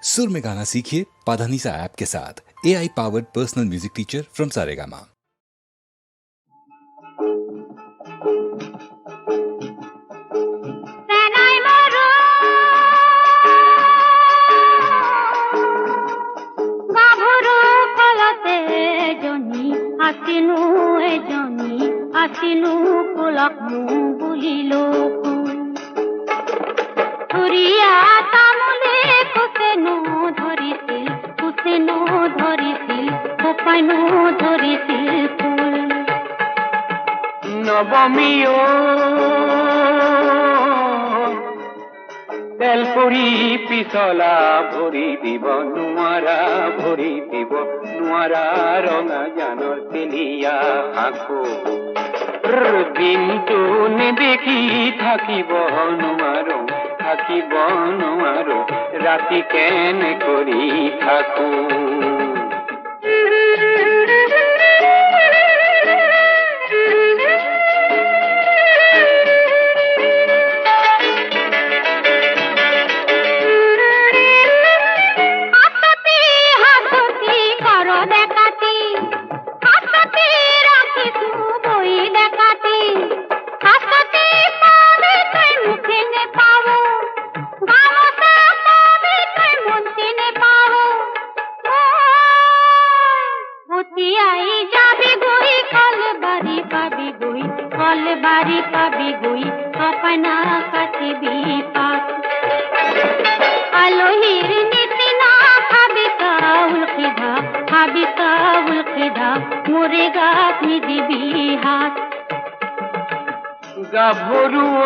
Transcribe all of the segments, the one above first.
सुर में गाना सीखिए पाधानीसा ऐप के साथ। AI powered personal music teacher from Saregama. आसिनु कोलक बुलिलो तुरिया तामुले कुसेनो धरिसिल कोपाइनो धरिसिल फुल नवमियो तेलपुरी पिसला भरी দিব নোৱাৰা ৰঙা জানৰ তেলিয়া হাকো দিনটো নেদেখি থাকিব নোৱাৰো ৰাতি কেনে কৰি থাকো बारी पाबी गुई अपना कतिबी पात आलोहिर नितिना खाबी काउल खिदा मुरेगा अपनी दिबी हाथ गाभरुओ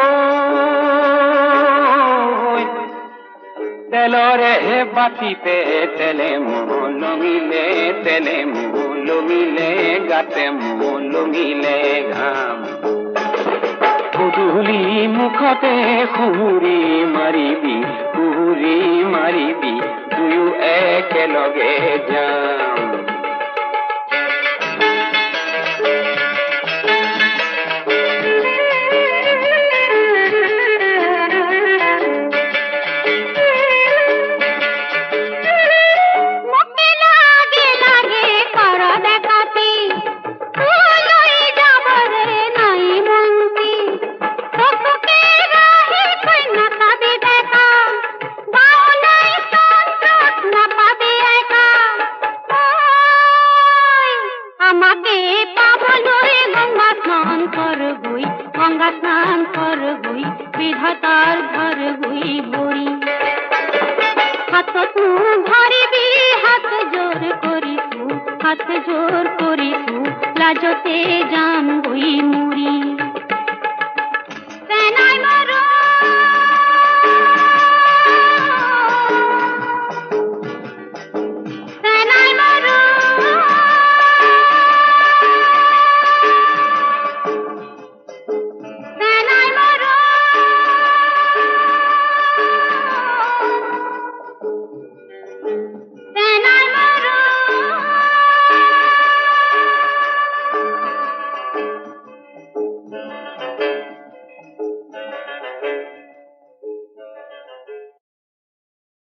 तेलरे बातीते तेले लमिले गाते लमिले घाम কুদুলি মুখতে খুহুৰি মাৰিবি দুয়ো একেলগে যাম गंगा स्नान कर गुई विधातार घर गुई बोरी हाथ तू धरिबी हाथ जोर करिसु लाजते जा